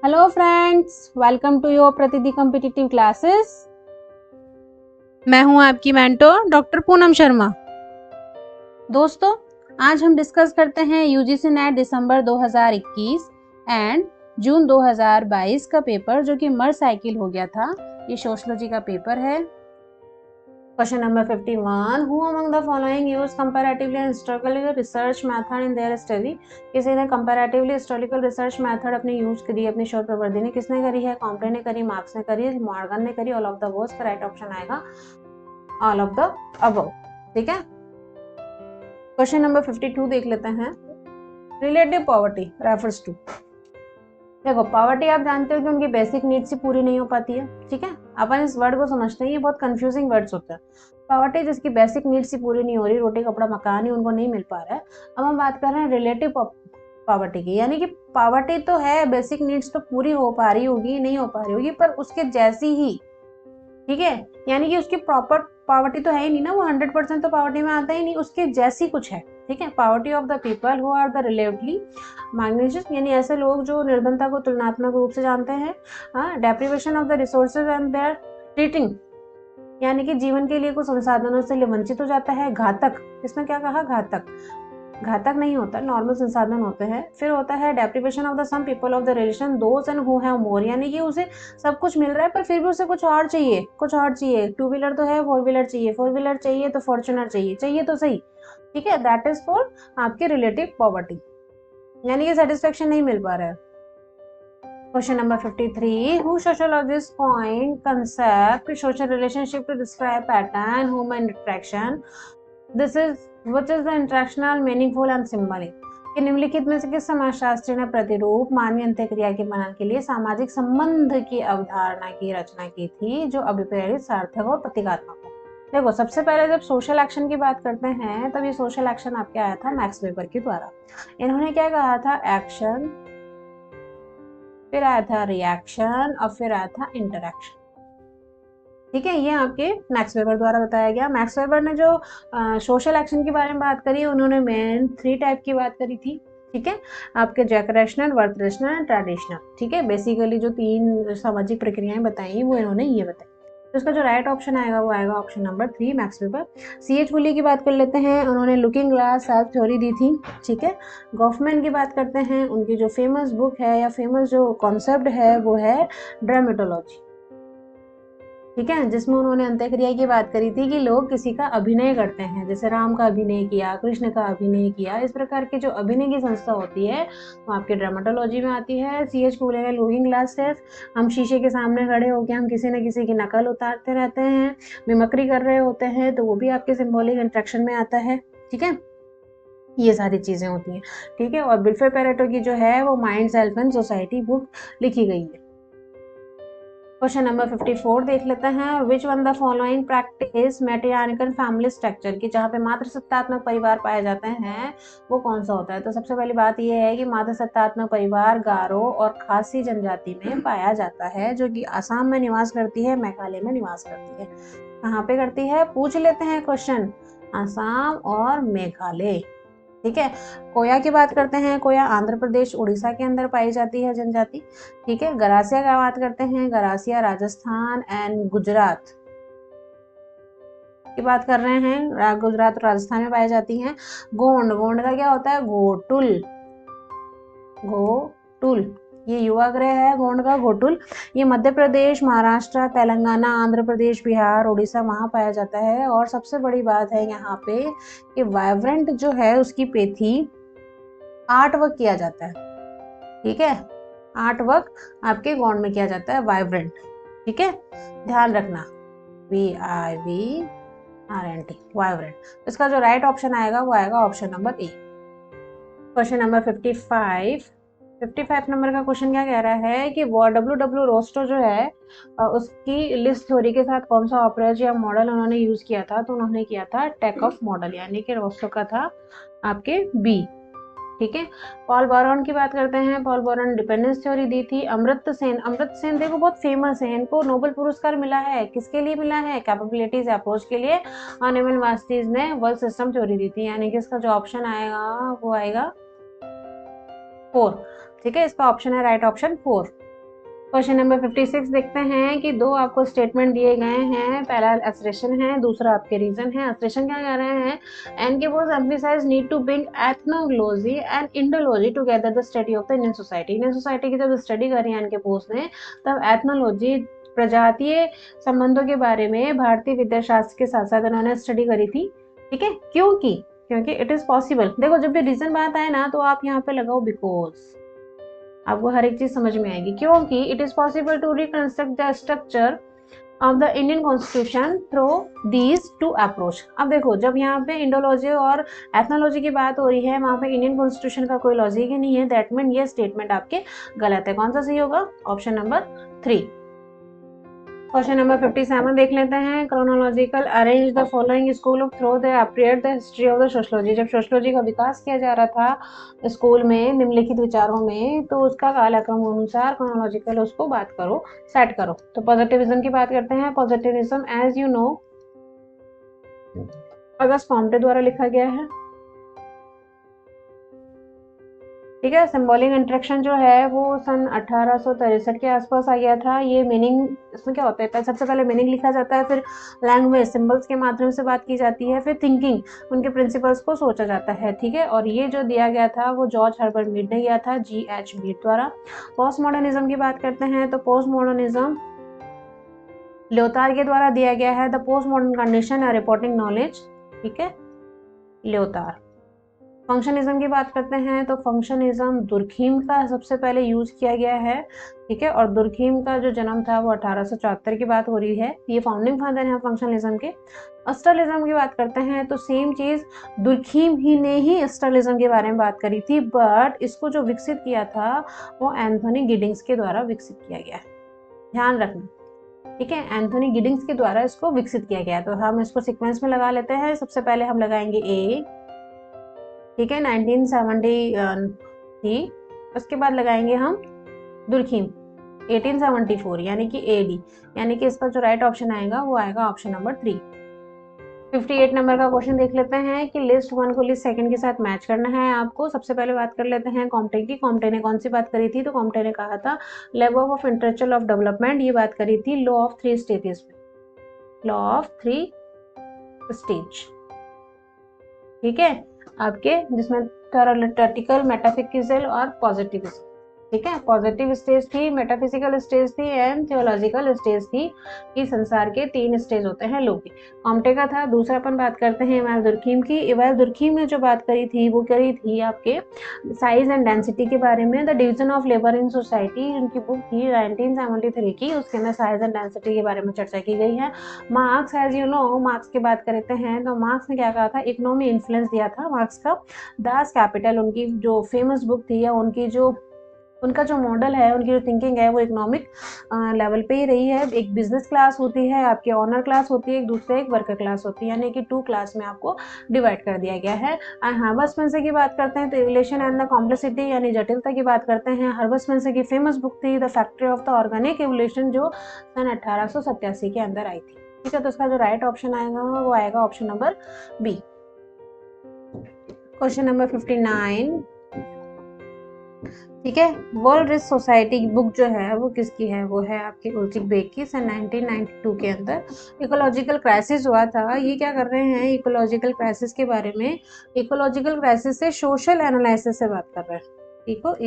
Hello friends, welcome to your प्रतिदि competitive classes. मैं हूं आपकी मेंटोर डॉक्टर पूनम शर्मा। दोस्तों, आज हम डिस्कस करते हैं UGC net December 2021 and June 2022 का पेपर जो कि मर साइकिल हो गया था। ये सोशियोलॉजी का पेपर है। Question number 51, who among the following use comparatively historical research method in their study. किसी ने कंपैरेटिवली हिस्टोरिकल रिसर्च मेथड अपने यूज करी, अपनी शोध प्रवर्धि ने किसने करी है? कॉम्प्रे ने करी, मार्क्स ने करी, मॉर्गन ने करी। ऑल ऑफ द अबव का राइट ऑप्शन आएगा ऑल ऑफ द अबव। ठीक है, क्वेश्चन नंबर 52 देख लेते हैं। Relative poverty refers to. देखो, पॉवर्टी आप जानते हो कि उनकी बेसिक नीड्स ही पूरी नहीं हो पाती है। ठीक है, अपन इस वर्ड को समझते हैं, ये बहुत कंफ्यूजिंग वर्ड्स होते हैं। पॉवर्टी जिसकी बेसिक नीड्स ही पूरी नहीं हो रही, रोटी कपड़ा मकान ही उनको नहीं मिल पा रहा है। अब हम बात कर रहे हैं रिलेटिव पॉवर्टी की, यानी कि पॉवर्टी तो है, बेसिक नीड्स तो पूरी हो पा रही होगी, नहीं हो पा रही होगी, पर उसके जैसी ही। ठीक है, यानी कि उसकी प्रॉपर पॉवर्टी तो है ही नहीं ना, वो 100% तो पॉवर्टी में आता ही नहीं, उसके जैसी कुछ है। ठीक है, poverty of the people who are the relatively मैग्नेशियस, यानी ऐसे लोग जो निर्धनता को तुलनात्मक रूप से जानते हैं। हाँ, deprivation of the resources and their treating, यानी कि जीवन के लिए कुछ संसाधनों से वंचित हो जाता है। घातक, इसमें क्या कहा? घातक। घातक नहीं होता, नॉर्मल संसाधन होते हैं। फिर होता है deprivation of the some people of the relation those and who have more, यानी कि उसे सब कुछ मिल रहा है पर फिर भी उसे कुछ और चाहिए, कुछ और चाहिए। टू व्हीलर तो है, फोर व्हीलर चाहिए, फोर व्हीलर चाहिए तो फॉर्च्यूनर चाहिए, चाहिए तो सही। ठीक है, दैट इज फॉर आपकी रिलेटिव पॉवर्टी, यानी कि सेटिस्फेक्शन नहीं मिल पा रहा है। Question number 53, who sociologists coined concept social relationship to describe pattern human interaction. This is which is the interactional meaningful and symbolic. कि निम्नलिखित में से किस समाजशास्त्री ने प्रतिरूप मानवीय अंत्यक्रिया के मनन के लिए सामाजिक संबंध की अवधारणा की रचना की थी जो अभिप्रेरित, सार्थक और प्रतीकात्मक हो। देखो, सबसे पहले जब सोशल एक्शन की बात करते हैं तब ये सोशल एक्शन आपके आया था मैक्स वेबर के द्वारा। इन्होंने क्या कहा था? एक्शन, फिर आया था रिएक्शन और फिर आया था इंटरैक्शन। ठीक है, ये आपके मैक्स वेबर द्वारा बताया गया। मैक्स वेबर ने जो सोशल एक्शन के बारे में बात करी, उन्होंने मेन 3 टाइप की बात करी थी। ठीक है, आपके जैकरेशनल, वर्थ रेशनल एंड ट्रेडिशनल। ठीक है, बेसिकली जो 3 सामाजिक प्रक्रियाएं बताई वो इन्होंने ये बताई। तो इसका जो राइट ऑप्शन आएगा वो आएगा option number 3, max weber. C.H. Woolly की बात कर लेते हैं, उन्होंने लुकिंग ग्लास सेल्फ थ्योरी दी थी। ठीक है, गॉफमैन की बात करते हैं, उनकी जो फेमस बुक है या फेमस जो कॉन्सेप्ट है वो है ड्रामेटोलॉजी। ठीक है, जिसमें उन्होंने अंत्यक्रिया की बात करी थी कि लोग किसी का अभिनय करते हैं, जैसे राम का अभिनय किया, कृष्ण का अभिनय किया। इस प्रकार की जो अभिनय की संस्था होती है वो आपके ड्रामेटोलॉजी में आती है। C.H. वुली ने लुकिंग ग्लास टेस्ट, हम शीशे के सामने खड़े होकर हम किसी न किसी की नकल उतारते रहते हैं, मिमिक्री कर रहे होते हैं, तो वो भी आपके सिंबॉलिक इंटरेक्शन में आता है। ठीक है, ये सारी चीजें होती हैं। ठीक है, और विल्फ्रेड पेरेटो की जो है वो mind, self and society book लिखी गई है। क्वेश्चन नंबर 54 देख लेते हैं। Which one the following practice matriarchal family structure की, जहाँ पे मातृसत्तात्मक परिवार पाए जाते हैं, वो कौन सा होता है? तो सबसे पहली बात ये है कि मातृसत्तात्मक परिवार गारो और खासी जनजाति में पाया जाता है, जो कि असम में निवास करती है, मेघालय में निवास करती है। कहाँ पे करती है? पूछ लेते हैं क्वेश्चन, असम और मेघालय। ठीक है, कोया की बात करते हैं, कोया आंध्र प्रदेश उड़ीसा के अंदर पाई जाती है जनजाति। ठीक है, गरासिया की बात करते हैं, गरासिया राजस्थान एंड गुजरात की बात कर रहे हैं, गुजरात और राजस्थान में पाई जाती हैं। गोंड, गोंड का क्या होता है? घोटुल, घोटुल, ये युवा ग्रह है गोंड का, घोटुल। ये मध्य प्रदेश, महाराष्ट्र, तेलंगाना, आंध्र प्रदेश, बिहार, उड़ीसा वहाँ पाया जाता है। और सबसे बड़ी बात है यहाँ पे कि वाइब्रेंट जो है उसकी पेथी आर्ट वर्क किया जाता है। ठीक है, आर्ट वर्क आपके गोंड में किया जाता है, वाइब्रेंट। ठीक है, ध्यान रखना, VIBRNT, वाइब्रेंट। इसका जो राइट ऑप्शन आएगा वो आएगा option number A. Question number 55 number का क्वेश्चन क्या कह रहा है कि W रोस्टो जो है उसकी लिस्ट थ्योरी के साथ कौन सा ऑपरेज या मॉडल उन्होंने यूज किया था? तो उन्होंने किया था टेक ऑफ मॉडल, यानी कि रोस्टो का था आपके बी। ठीक है, पॉल बोरॉन की बात करते हैं, पॉल बोरॉन ने डिपेंडेंस थ्योरी दी थी। अमर्त्य सेन देखो बहुत फेमस है, इनको नोबेल पुरस्कार मिला है, किसके लिए मिला है? कैपेबिलिटीज अप्रोच के लिए। और नेवल मास्टिज ने वर्ल्ड सिस्टम थ्योरी दी थी, यानी कि इसका जो ऑप्शन आएगा वो आएगा 4। ठीक है, इसका ऑप्शन है राइट ऑप्शन 4। क्वेश्चन नंबर 56 देखते हैं कि दो आपको स्टेटमेंट दिए गए हैं, पहला असर्शन है, दूसरा आपके रीजन है। असर्शन क्या कह रहे हैं, NK Bose emphasise need to bring ethnology and Indology together the study of the Indian society. Indian society की जब स्टडी करी एनके बोस ने तब एथनोलॉजी प्रजातीय संबंधों के बारे में भारतीय विद्याशास्त्र के साथ साथ उन्होंने स्टडी करी थी। ठीक है, क्योंकि इट इज पॉसिबल। देखो जब भी रीजन बात आए ना तो आप यहाँ पे लगाओ बिकॉज, आपको हर एक चीज समझ में आएगी। क्योंकि it is possible to reconstruct the structure of the Indian constitution through these two approach. अब देखो जब यहाँ पे इंडोलॉजी और एथनोलॉजी की बात हो रही है, वहां पे इंडियन कॉन्स्टिट्यूशन का कोई लॉजिक ही नहीं है, दैट मीन ये स्टेटमेंट आपके गलत है। कौन सा सही होगा, ऑप्शन नंबर 3। क्वेश्चन नंबर 57 देख लेते हैं। Chronological arrange the following school of through the a period the history of the sociology. जब सोशियोलॉजी का विकास किया जा रहा था स्कूल में निम्नलिखित विचारों में, तो उसका कालक्रम अनुसार क्रोनोलॉजिकल उसको बात करो, सेट करो। तो पॉजिटिविज्म की बात करते हैं। Positivism as you know August Comte द्वारा लिखा गया है। ठीक है, सिंबॉलिक इंटरेक्शन जो है वो सन 1863 के आसपास आ गया था। ये मीनिंग, इसमें क्या होता है, सबसे पहले मीनिंग लिखा जाता है, फिर लैंग्वेज सिंबल्स के माध्यम से बात की जाती है, फिर थिंकिंग उनके प्रिंसिपल्स को सोचा जाता है। ठीक है, और ये जो दिया गया था वो जॉर्ज हर्बर्ट मीड ने किया था, GH मीड द्वारा। पोस्ट मॉडर्निज्म की बात करते हैं तो पोस्ट मॉडर्निज्म लियोतार्ड के द्वारा दिया गया है। द पोस्ट मॉडर्न कंडीशन और रिपोर्टिंग नॉलेज। ठीक है, लियोतार्ड। फंक्शनिज्म की बात करते हैं तो फंक्शनिज्म दुर्खीम का सबसे पहले यूज किया गया है। ठीक है, और दुर्खीम का जो जन्म था वो 1874 की बात हो रही है। ये फाउंडिंग फादर है फंक्शनलिज्म के। स्टालिज्म की बात करते हैं तो सेम चीज, दुर्खीम ही ने ही स्टालिज्म के बारे में बात करी थी, बट इसको जो विकसित किया था वो एंथोनी गिडिंग्स के द्वारा विकसित किया गया है, ध्यान रखना। ठीक है, एंथोनी गिडिंग्स के द्वारा इसको विकसित किया गया। तो हम इसको सीक्वेंस में लगा लेते हैं। सबसे पहले हम लगाएंगे ए, ठीक है, 1973। उसके बाद लगाएंगे हम दुर्खीम 1874, यानी कि AD, यानी कि इसका जो राइट ऑप्शन आएगा वो आएगा ऑप्शन नंबर 3। 58 नंबर का क्वेश्चन देख लेते हैं कि लिस्ट 1 को लिस्ट 2 के साथ मैच करना है आपको। सबसे पहले बात कर लेते हैं कॉम्टे की। कॉम्टे ने कौन सी बात करी थी, तो कॉम्टे ने कहा था level of intellectual of development, ये बात करी थी लॉ ऑफ 3 स्टेजेस में, लॉ ऑफ 3 स्टेज। ठीक है, आपके जिसमें थ्योरेटिकल, मेटाफिजिकल और पॉजिटिविज्म। ठीक है, पॉजिटिव स्टेज थी, मेटाफिजिकल स्टेज थी एंड थियोलॉजिकल स्टेज थी। कि संसार के 3 स्टेज होते हैं लोग। कॉम्टे का था। दूसरा अपन बात करते हैं इवाल दुर्खीम की। इवाल दुर्खीम ने जो बात करी थी वो करी थी आपके साइज एंड डेंसिटी के बारे में। The division of labour in society उनकी बुक थी 1973 की, उसके अंदर साइज एंड डेंसिटी के बारे में चर्चा की गई है। Marx, as you know, Marx की बात करते हैं तो मार्क्स ने क्या कहा था, इकोनॉमी इन्फ्लुएंस दिया था मार्क्स का। दास कैपिटल उनकी जो फेमस बुक थी, या उनका जो मॉडल है, उनकी जो थिंकिंग है वो इकोनॉमिक लेवल पे ही रही है। एक बिजनेस क्लास होती है, आपकी ऑनर क्लास होती है, एक दूसरे एक वर्कर क्लास होती है, यानी कि 2 क्लास में आपको डिवाइड कर दिया गया है। हर्बर्ट स्पेंसर की बात करते हैं तो इवोल्यूशन एंड द कॉम्प्लेक्सिटी, यानी जटिलता की बात करते हैं। हर्बर्ट स्पेंसर की फेमस बुक थी the factory of the organic evolution, जो सन 1887 के अंदर आई थी। ठीक है, तो इसका जो राइट ऑप्शन आएगा वो आएगा option number B. Question number 59। ठीक है, वर्ल्ड रिस्क सोसाइटी की बुक जो है वो किसकी है, वो है आपकी उल्जिक बेक की। सन 1992 के अंदर इकोलॉजिकल क्राइसिस हुआ था। ये क्या कर रहे हैं, इकोलॉजिकल क्राइसिस के बारे में, इकोलॉजिकल क्राइसिस से सोशल एनालिसिस से बात कर रहे हैं।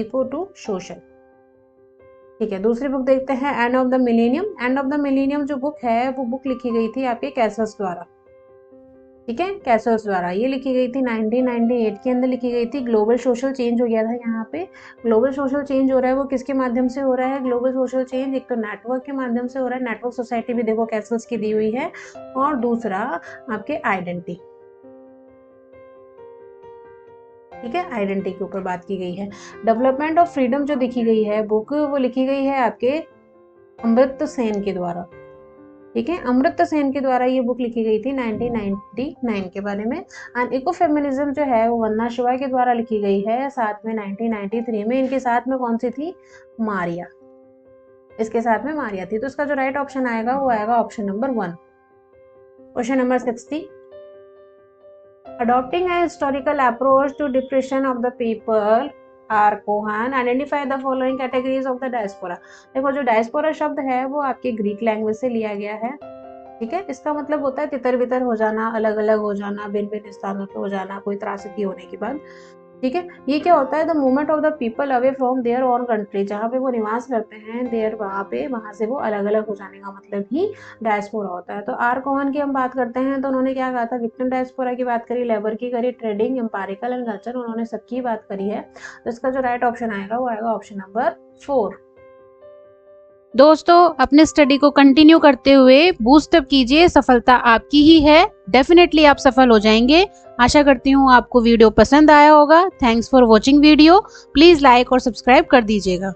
Eco to social. ठीक है, दूसरी बुक देखते हैं end of the millennium. End of the millennium जो बुक है वो बुक लिखी गई थी आपके कैसल्स द्वारा। ठीक है, कैसल्स द्वारा ये लिखी गई थी 1998 के अंदर लिखी गई थी। ग्लोबल सोशल चेंज हो गया था यहाँ पे। ग्लोबल सोशल चेंज हो रहा है वो किसके माध्यम से हो रहा है, ग्लोबल सोशल चेंज एक तो नेटवर्क के माध्यम से हो रहा है। नेटवर्क सोसाइटी भी देखो कैसल्स की दी हुई है। और दूसरा आपके आइडेंटिटी। ठीक है, आइडेंटिटी के ऊपर बात की गई है। डेवलपमेंट ऑफ फ्रीडम जो लिखी गई है बुक, वो लिखी गई है आपके अमृत सेन के द्वारा। ठीक है, अमृत सेन के द्वारा ये बुक लिखी गई थी 1999 के बारे में। एंड इको फेमिनिज्म जो है वो वंदना शिवाय के द्वारा लिखी गई है, साथ में 1993 में। इनके साथ में कौन सी थी, मारिया, इसके साथ में मारिया थी। तो इसका जो राइट ऑप्शन आएगा वो आएगा option number 1। Question number 60। Adopting a historical approach to depression of the people R Cohen identify the following categories of the diaspora. देखो जो डायस्पोरा शब्द है वो आपके ग्रीक लैंग्वेज से लिया गया है, ठीक है। इसका मतलब होता है तितर बितर हो जाना, अलग अलग हो जाना, भिन्न भिन्न स्थानों पे हो जाना कोई त्रासदी होने के बाद, ठीक है। ये क्या होता है, the movement of the people away from their own country, जहाँ पे वो निवास करते हैं देयर, वहाँ से वो अलग अलग हो जाने का मतलब ही डायस्पोरा होता है। तो आर कोहन की हम बात करते हैं तो उन्होंने क्या कहा था, विक्टिम डायस्पोरा की बात करी, लेबर की करी, ट्रेडिंग, एम्पारिकल एंड कल्चर, उन्होंने सबकी बात करी है। तो इसका जो राइट ऑप्शन आएगा वो आएगा ऑप्शन नंबर 4। दोस्तों अपने स्टडी को कंटिन्यू करते हुए बूस्टअप कीजिए, सफलता आपकी ही है, डेफिनेटली आप सफल हो जाएंगे। आशा करती हूँ आपको वीडियो पसंद आया होगा। Thanks for watching video, please like और सब्सक्राइब कर दीजिएगा।